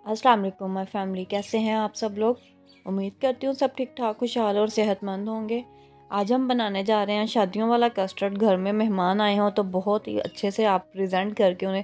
अस्सलाम वालेकुम my family, कैसे हैं आप सब लोग। उम्मीद करती हूँ सब ठीक ठाक खुशहाल और सेहतमंद होंगे। आज हम बनाने जा रहे हैं शादियों वाला कस्टर्ड। घर में मेहमान आए हों तो बहुत ही अच्छे से आप प्रेजेंट करके उन्हें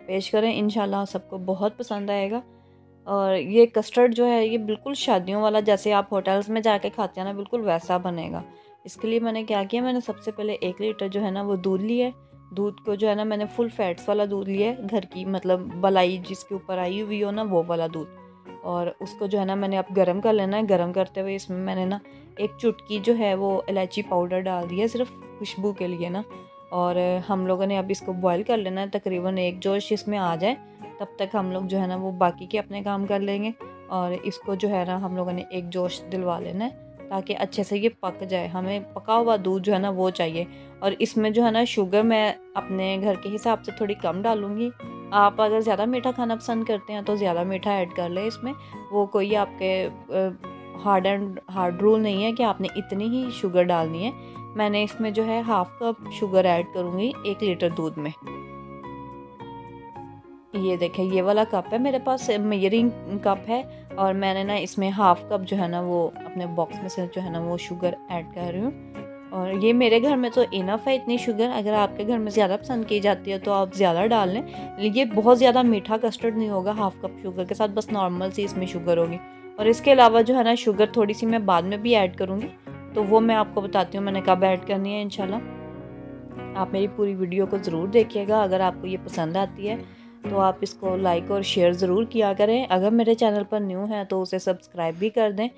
पेश करें, इंशाल्लाह सबको बहुत पसंद आएगा। और ये कस्टर्ड जो है ये बिल्कुल शादियों वाला, जैसे आप होटल्स में जाके खाते हैं ना, बिल्कुल वैसा बनेगा। इसके लिए मैंने क्या किया, मैंने सबसे पहले 1 लीटर जो है ना वो दूध लिया है। दूध को जो है ना मैंने फुल फैट्स वाला दूध लिया है, घर की मतलब बलाई जिसके ऊपर आई हुई हो ना वो वाला दूध। और उसको जो है ना मैंने अब गर्म कर लेना है। गर्म करते हुए इसमें मैंने ना एक चुटकी जो है वो इलायची पाउडर डाल दिया, सिर्फ खुशबू के लिए ना। और हम लोगों ने अब इसको बॉईल कर लेना है, तकरीबन एक जोश इसमें आ जाए तब तक हम लोग जो है ना वो बाकी के अपने काम कर लेंगे। और इसको जो है ना हम लोगों ने एक जोश दिलवा लेना है ताकि अच्छे से ये पक जाए। हमें पका हुआ दूध जो है ना वो चाहिए। और इसमें जो है ना शुगर मैं अपने घर के हिसाब से थोड़ी कम डालूँगी। आप अगर ज़्यादा मीठा खाना पसंद करते हैं तो ज़्यादा मीठा ऐड कर लें इसमें। वो कोई आपके हार्ड रूल नहीं है कि आपने इतनी ही शुगर डालनी है। मैंने इसमें जो है 1/2 कप शुगर ऐड करूँगी 1 लीटर दूध में। ये देखें, ये वाला कप है मेरे पास, मेजरिंग कप है। और मैंने ना इसमें 1/2 कप जो है ना वो अपने बॉक्स में से जो है ना वो शुगर ऐड कर रही हूँ। और ये मेरे घर में तो इनफ है इतनी शुगर। अगर आपके घर में ज़्यादा पसंद की जाती है तो आप ज़्यादा डाल लें। ये बहुत ज़्यादा मीठा कस्टर्ड नहीं होगा 1/2 कप शुगर के साथ, बस नॉर्मल सी इसमें शुगर होगी। और इसके अलावा जो है ना शुगर थोड़ी सी मैं बाद में भी ऐड करूँगी, तो वो मैं आपको बताती हूँ मैंने कब ऐड करनी है इंशाल्लाह। आप मेरी पूरी वीडियो को ज़रूर देखिएगा। अगर आपको ये पसंद आती है तो आप इसको लाइक और शेयर ज़रूर किया करें। अगर मेरे चैनल पर न्यू हैं तो उसे सब्सक्राइब भी कर दें।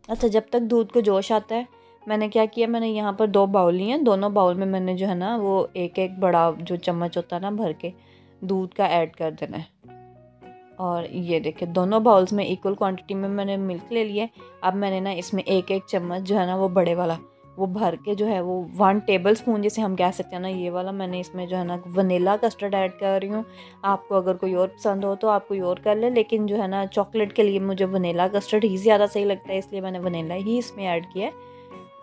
अच्छा, जब तक दूध को जोश आता है मैंने क्या किया, मैंने यहाँ पर 2 बाउल लिए हैं। दोनों बाउल में मैंने जो है ना वो एक एक बड़ा जो चम्मच होता है ना भर के दूध का ऐड कर देना है। और ये देखिए दोनों बाउल्स में इक्वल क्वांटिटी में मैंने मिल्क ले लिया है। अब मैंने ना इसमें एक एक चम्मच जो है ना वो बड़े वाला वो भर के जो है वो 1 टेबल स्पून जिसे हम कह सकते हैं ना, ये वाला मैंने इसमें जो है ना वनीला कस्टर्ड ऐड कर रही हूँ। आपको अगर कोई और पसंद हो तो आप कोई और कर ले, लेकिन जो है ना चॉकलेट के लिए मुझे वनीला कस्टर्ड ही ज़्यादा सही लगता है, इसलिए मैंने वनीला ही इसमें ऐड किया है।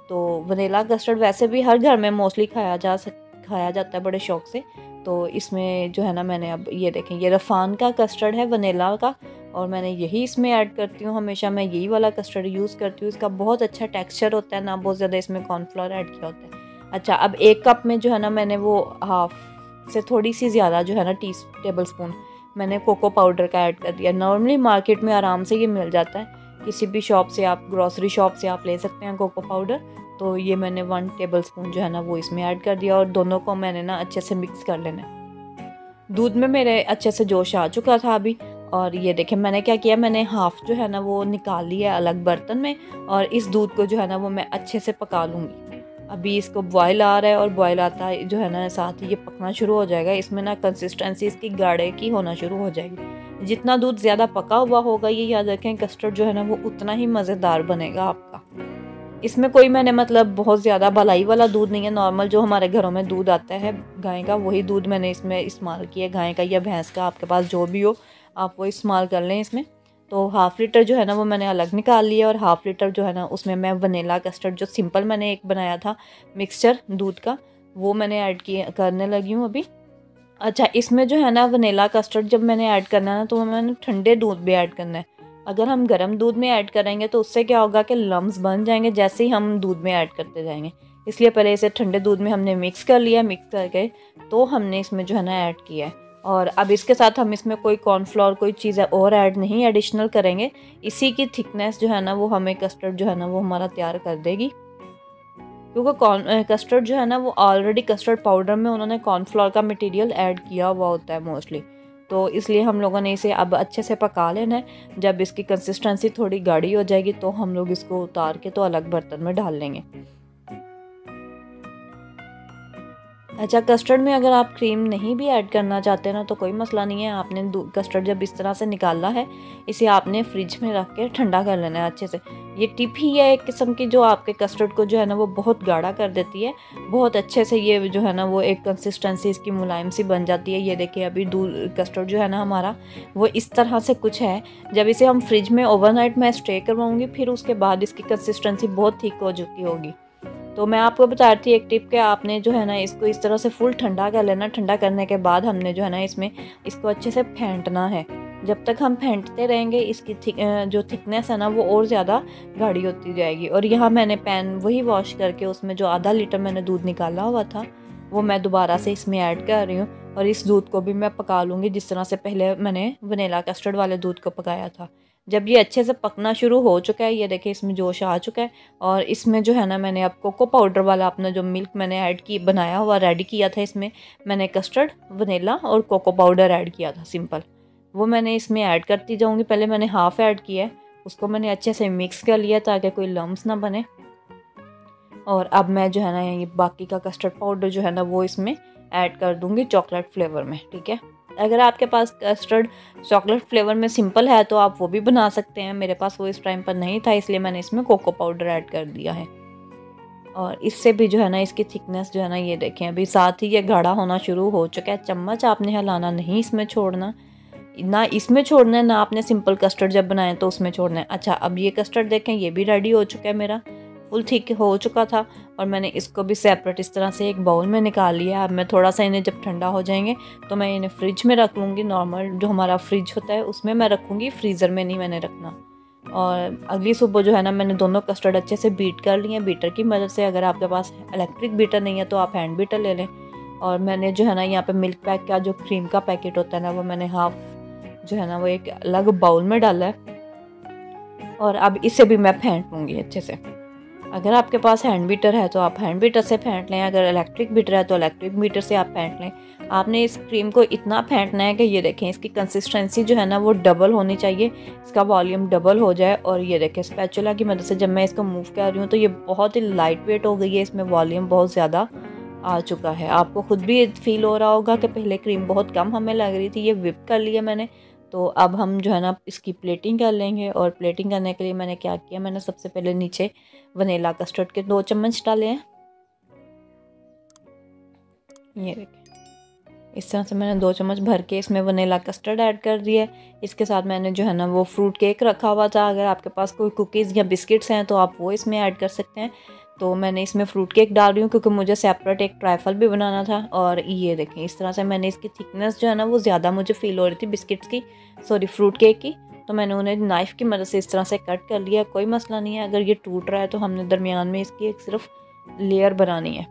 तो वनीला कस्टर्ड वैसे भी हर घर में मोस्टली खाया जाता है बड़े शौक से। तो इसमें जो है ना मैंने अब ये देखें, ये रफ़ान का कस्टर्ड है वनीला का, और मैंने यही इसमें ऐड करती हूँ। हमेशा मैं यही वाला कस्टर्ड यूज़ करती हूँ। इसका बहुत अच्छा टेक्सचर होता है, ना बहुत ज़्यादा इसमें कॉर्नफ्लोर ऐड किया होता है। अच्छा, अब 1 कप में जो है ना मैंने वो हाफ से थोड़ी सी ज़्यादा जो है ना टेबल स्पून मैंने कोको पाउडर का ऐड कर दिया। नॉर्मली मार्केट में आराम से ये मिल जाता है, किसी भी शॉप से, आप ग्रॉसरी शॉप से आप ले सकते हैं कोको पाउडर। तो ये मैंने 1 टेबल स्पून जो है ना वो इसमें ऐड कर दिया और दोनों को मैंने ना अच्छे से मिक्स कर लेना है। दूध में मेरे अच्छे से जोश आ चुका था अभी। और ये देखें मैंने क्या किया, मैंने हाफ जो है ना वो निकाल लिया अलग बर्तन में। और इस दूध को जो है ना वो मैं अच्छे से पका लूँगी। अभी इसको बॉयल आ रहा है और बॉयल आता है जो है ना साथ ही ये पकना शुरू हो जाएगा। इसमें ना कंसिस्टेंसी इसकी गाढ़े की होना शुरू हो जाएगी। जितना दूध ज़्यादा पका हुआ होगा, ये याद रखें, कस्टर्ड जो है ना वो उतना ही मज़ेदार बनेगा आपका। इसमें कोई मैंने मतलब बहुत ज़्यादा भलाई वाला दूध नहीं है, नॉर्मल जो हमारे घरों में दूध आता है गाय का, वही दूध मैंने इसमें इस्तेमाल किया। गाय का या भैंस का, आपके पास जो भी हो आप वो इस्तेमाल कर लें इसमें। तो 1/2 लीटर जो है ना वो मैंने अलग निकाल लिया, और 1/2 लीटर जो है ना उसमें मैं वनीला कस्टर्ड जो सिंपल मैंने एक बनाया था मिक्सचर दूध का, वो मैंने ऐड किए करने लगी हूँ अभी। अच्छा, इसमें जो है ना वनीला कस्टर्ड जब मैंने ऐड करना है ना तो मैंने ठंडे दूध भी ऐड करना है। अगर हम गर्म दूध में ऐड करेंगे तो उससे क्या होगा कि लम्स बन जाएंगे जैसे ही हम दूध में ऐड करते जाएंगे। इसलिए पहले इसे ठंडे दूध में हमने मिक्स कर लिया, मिक्स करके तो हमने इसमें जो है ना ऐड किया है। और अब इसके साथ हम इसमें कोई कॉर्नफ्लोर कोई चीज़ और ऐड नहीं एडिशनल करेंगे। इसी की थिकनेस जो है ना वो हमें कस्टर्ड जो है ना वो हमारा तैयार कर देगी। क्योंकि कस्टर्ड जो है ना वो ऑलरेडी कस्टर्ड पाउडर में उन्होंने कॉर्नफ्लोर का मटेरियल ऐड किया हुआ होता है मोस्टली। तो इसलिए हम लोगों ने इसे अब अच्छे से पका लेना है। जब इसकी कंसिस्टेंसी थोड़ी गाढ़ी हो जाएगी तो हम लोग इसको उतार के तो अलग बर्तन में डाल लेंगे। अच्छा, कस्टर्ड में अगर आप क्रीम नहीं भी ऐड करना चाहते ना तो कोई मसला नहीं है। आपने कस्टर्ड जब इस तरह से निकाला है, इसे आपने फ्रिज में रख के ठंडा कर लेना है अच्छे से। ये टिप ही है एक किस्म की जो आपके कस्टर्ड को जो है ना वो बहुत गाढ़ा कर देती है। बहुत अच्छे से ये जो है ना वो एक कंसिस्टेंसी इसकी मुलायम सी बन जाती है। ये देखिए अभी दूध कस्टर्ड जो है ना हमारा वो इस तरह से कुछ है। जब इसे हम फ्रिज में ओवरनाइट में स्टे करवाऊँगी फिर उसके बाद इसकी कंसिस्टेंसी बहुत थिक हो चुकी होगी। तो मैं आपको बता रही थी एक टिप कि आपने जो है ना इसको इस तरह से फुल ठंडा कर लेना। ठंडा करने के बाद हमने जो है ना इसमें इसको अच्छे से फेंटना है। जब तक हम फेंटते रहेंगे इसकी जो थिकनेस है ना वो और ज़्यादा गाढ़ी होती जाएगी। और यहाँ मैंने पैन वही वॉश करके उसमें जो आधा लीटर मैंने दूध निकाला हुआ था वो मैं दोबारा से इसमें ऐड कर रही हूँ। और इस दूध को भी मैं पका लूँगी जिस तरह से पहले मैंने वनीला कस्टर्ड वाले दूध को पकाया था। जब ये अच्छे से पकना शुरू हो चुका है, ये देखिए इसमें जोश आ चुका है। और इसमें जो है ना मैंने अब कोको पाउडर वाला अपना जो मिल्क मैंने ऐड की बनाया हुआ रेडी किया था, इसमें मैंने कस्टर्ड, वनीला और कोको पाउडर ऐड किया था सिंपल, वो मैंने इसमें ऐड करती जाऊँगी। पहले मैंने हाफ़ ऐड किया है, उसको मैंने अच्छे से मिक्स कर लिया ताकि कोई लम्स ना बने। और अब मैं जो है ना ये बाकी का कस्टर्ड पाउडर जो है ना वो इसमें ऐड कर दूँगी चॉकलेट फ्लेवर में, ठीक है। अगर आपके पास कस्टर्ड चॉकलेट फ्लेवर में सिंपल है तो आप वो भी बना सकते हैं। मेरे पास वो इस टाइम पर नहीं था इसलिए मैंने इसमें कोको पाउडर ऐड कर दिया है। और इससे भी जो है ना इसकी थिकनेस जो है ना ये देखें अभी साथ ही ये गाढ़ा होना शुरू हो चुका है। चम्मच आपने हिलाना नहीं इसमें छोड़ना, ना इसमें छोड़ना है ना आपने सिंपल कस्टर्ड जब बनाए तो उसमें छोड़ना है। अच्छा, अब ये कस्टर्ड देखें ये भी रेडी हो चुका है, मेरा फुल थिक हो चुका था। और मैंने इसको भी सेपरेट इस तरह से एक बाउल में निकाल लिया। अब मैं थोड़ा सा इन्हें जब ठंडा हो जाएंगे तो मैं इन्हें फ्रिज में रख लूँगी। नॉर्मल जो हमारा फ्रिज होता है उसमें मैं रखूँगी, फ्रीज़र में नहीं मैंने रखना। और अगली सुबह जो है ना मैंने दोनों कस्टर्ड अच्छे से बीट कर लिए बीटर की मदद से। अगर आपके पास इलेक्ट्रिक बीटर नहीं है तो आप हैंड बीटर ले लें। और मैंने जो है ना यहाँ पे मिल्क पैक का जो क्रीम का पैकेट होता है ना वो मैंने हाफ जो है ना वो एक अलग बाउल में डाला है। और अब इसे भी मैं फेंट लूँगी अच्छे से। अगर आपके पास हैंड बीटर है तो आप हैंड बीटर से फेंट लें, अगर इलेक्ट्रिक बीटर है तो इलेक्ट्रिक बीटर से आप फेंट लें। आपने इस क्रीम को इतना फेंटना है कि ये देखें इसकी कंसिस्टेंसी जो है ना वो डबल होनी चाहिए, इसका वॉल्यूम डबल हो जाए। और ये देखें स्पैचुला की मदद से जब मैं इसको मूव कर रही हूँ तो ये बहुत ही लाइट वेट हो गई है, इसमें वॉल्यूम बहुत ज़्यादा आ चुका है। आपको खुद भी फील हो रहा होगा कि पहले क्रीम बहुत कम हमें लग रही थी, ये विप कर लिया मैंने। तो अब हम जो है ना इसकी प्लेटिंग कर लेंगे। और प्लेटिंग करने के लिए मैंने क्या किया, मैंने सबसे पहले नीचे वनीला कस्टर्ड के 2 चम्मच डाले हैं। ये देखिए इस तरह से मैंने 2 चम्मच भर के इसमें वनीला कस्टर्ड ऐड कर दिया है। इसके साथ मैंने जो है ना वो फ्रूट केक रखा हुआ था। अगर आपके पास कोई कुकीज़ या बिस्किट्स हैं तो आप वो इसमें ऐड कर सकते हैं। तो मैंने इसमें फ्रूट केक डाल रही हूँ क्योंकि मुझे सेपरेट एक ट्राइफल भी बनाना था। और ये देखें इस तरह से मैंने इसकी थिकनेस जो है ना वो ज़्यादा मुझे फील हो रही थी बिस्किट्स की, सॉरी फ्रूट केक की। तो मैंने उन्हें नाइफ़ की मदद से इस तरह से कट कर लिया। कोई मसला नहीं है, अगर ये टूट रहा है तो हमने दरमियान में इसकी एक सिर्फ लेयर बनानी है।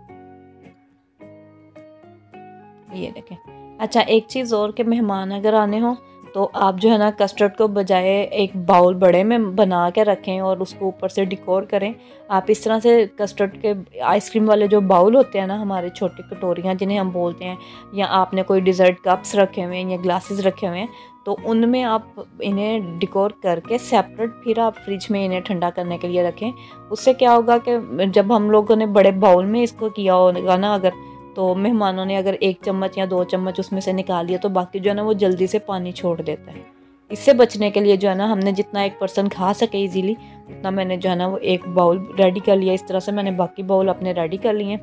ये देखें। अच्छा, एक चीज़ और के मेहमान अगर आने हो तो आप जो है ना कस्टर्ड को बजाय एक बाउल बड़े में बना के रखें और उसको ऊपर से डिकोर करें। आप इस तरह से कस्टर्ड के आइसक्रीम वाले जो बाउल होते हैं ना, हमारे छोटी कटोरियाँ जिन्हें हम बोलते हैं, या आपने कोई डिज़र्ट कप्स रखे हुए हैं या ग्लासेस रखे हुए हैं तो उनमें आप इन्हें डिकोर करके सेपरेट फिर आप फ्रिज में इन्हें ठंडा करने के लिए रखें। उससे क्या होगा कि जब हम लोगों ने बड़े बाउल में इसको किया होगा ना अगर, तो मेहमानों ने अगर 1 चम्मच या 2 चम्मच उसमें से निकाल लिया तो बाकी जो है ना वो जल्दी से पानी छोड़ देता है। इससे बचने के लिए जो है ना हमने जितना एक पर्सन खा सके इजीली उतना मैंने जो है ना वो एक बाउल रेडी कर लिया। इस तरह से मैंने बाकी बाउल अपने रेडी कर लिए।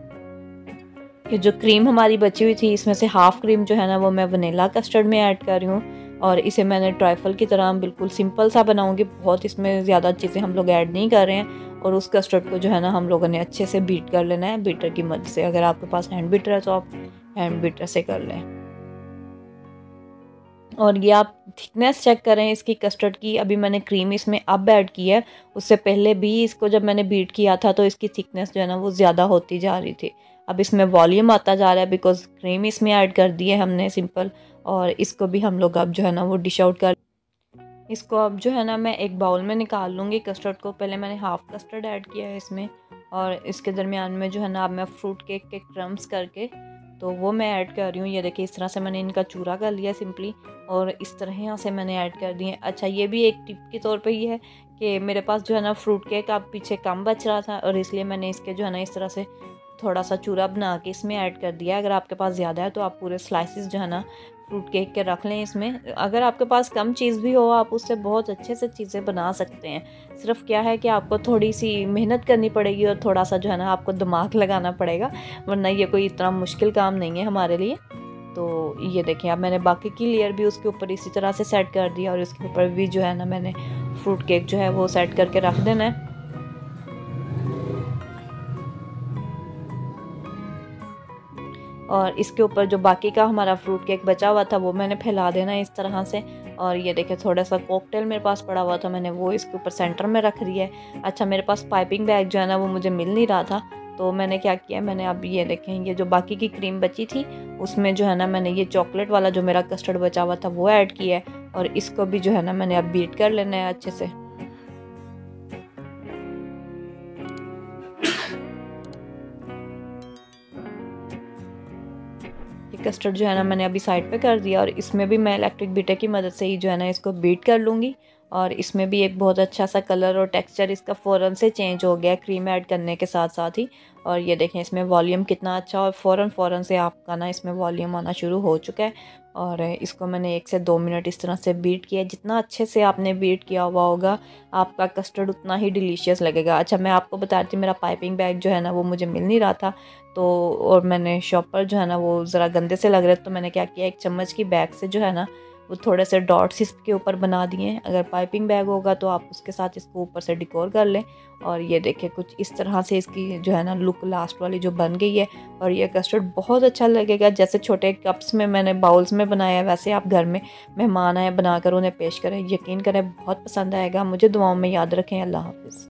ये जो क्रीम हमारी बची हुई थी इसमें से हाफ़ क्रीम जो है ना वो मैं वनीला कस्टर्ड में ऐड कर रही हूँ। और इसे मैंने ट्राइफल की तरह बिल्कुल सिंपल सा बनाऊँगी, बहुत इसमें ज़्यादा चीज़ें हम लोग ऐड नहीं कर रहे हैं। और उस कस्टर्ड को जो है ना हम लोगों ने अच्छे से बीट कर लेना है बीटर की मदद से। अगर आपके पास हैंड बीटर है तो आप हैंड बीटर से कर लें। और ये आप थिकनेस चेक करें इसकी कस्टर्ड की। अभी मैंने क्रीम इसमें अब ऐड की है, उससे पहले भी इसको जब मैंने बीट किया था तो इसकी थिकनेस जो है ना वो ज़्यादा होती जा रही थी। अब इसमें वॉल्यूम आता जा रहा है बिकॉज क्रीम इसमें ऐड कर दी है हमने सिंपल। और इसको भी हम लोग अब जो है ना वो डिश आउट कर, इसको अब जो है ना मैं एक बाउल में निकाल लूँगी कस्टर्ड को। पहले मैंने हाफ़ कस्टर्ड ऐड किया है इसमें और इसके दरमियान में जो है ना अब मैं फ्रूट केक के क्रम्स करके तो वो मैं ऐड कर रही हूँ। ये देखिए इस तरह से मैंने इनका चूरा कर लिया सिंपली और इस तरह से मैंने ऐड कर दिए। अच्छा, ये भी एक टिप के तौर पे ये है कि मेरे पास जो है ना फ्रूट केक अब पीछे कम बच रहा था और इसलिए मैंने इसके जो है ना इस तरह से थोड़ा सा चूरा बना के इसमें ऐड कर दिया। अगर आपके पास ज़्यादा है तो आप पूरे स्लाइसिस जो है ना फ्रूट केक के रख लें इसमें। अगर आपके पास कम चीज़ भी हो आप उससे बहुत अच्छे से चीज़ें बना सकते हैं। सिर्फ क्या है कि आपको थोड़ी सी मेहनत करनी पड़ेगी और थोड़ा सा जो है ना आपको दिमाग लगाना पड़ेगा, वरना ये कोई इतना मुश्किल काम नहीं है हमारे लिए। तो ये देखिए अब मैंने बाकी की लेयर भी उसके ऊपर इसी तरह से सेट कर दिया और इसके ऊपर भी जो है ना मैंने फ्रूट केक जो है वो सेट करके रख देना है। और इसके ऊपर जो बाकी का हमारा फ्रूट केक बचा हुआ था वो मैंने फैला देना है इस तरह से। और ये देखिए थोड़ा सा कॉकटेल मेरे पास पड़ा हुआ था, मैंने वो इसके ऊपर सेंटर में रख दिया है। अच्छा, मेरे पास पाइपिंग बैग जो है ना वो मुझे मिल नहीं रहा था, तो मैंने क्या किया, मैंने अब ये देखें ये जो बाकी की क्रीम बची थी उसमें जो है ना मैंने ये चॉकलेट वाला जो मेरा कस्टर्ड बचा हुआ था वो ऐड किया है। और इसको भी जो है ना मैंने अब बीट कर लेना है अच्छे से। ये कस्टर्ड जो है ना मैंने अभी साइड पे कर दिया और इसमें भी मैं इलेक्ट्रिक बीटर की मदद से ही जो है ना इसको बीट कर लूँगी। और इसमें भी एक बहुत अच्छा सा कलर और टेक्सचर इसका फ़ौरन से चेंज हो गया क्रीम ऐड करने के साथ साथ ही। और ये देखें इसमें वॉल्यूम कितना अच्छा, और फ़ौरन से आपका ना इसमें वॉल्यूम आना शुरू हो चुका है। और इसको मैंने 1 से 2 मिनट इस तरह से बीट किया। जितना अच्छे से आपने बीट किया हुआ होगा आपका कस्टर्ड उतना ही डिलीशियस लगेगा। अच्छा, मैं आपको बता रही थी मेरा पाइपिंग बैग जो है ना वो मुझे मिल नहीं रहा था, तो और मैंने शॉप पर जो है ना वो ज़रा गंदे से लग रहे थे, तो मैंने क्या किया, एक चम्मच की बैग से जो है ना वो थोड़े से डॉट्स इसके ऊपर बना दिए हैं। अगर पाइपिंग बैग होगा तो आप उसके साथ इसको ऊपर से डिकोर कर लें। और ये देखिए कुछ इस तरह से इसकी जो है ना लुक लास्ट वाली जो बन गई है। और ये कस्टर्ड बहुत अच्छा लगेगा, जैसे छोटे कप्स में मैंने बाउल्स में बनाया है वैसे आप घर में मेहमान आए बनाकर उन्हें पेश करें, यकीन करें बहुत पसंद आएगा। मुझे दुआओं में याद रखें। अल्लाह हाफ़िज़।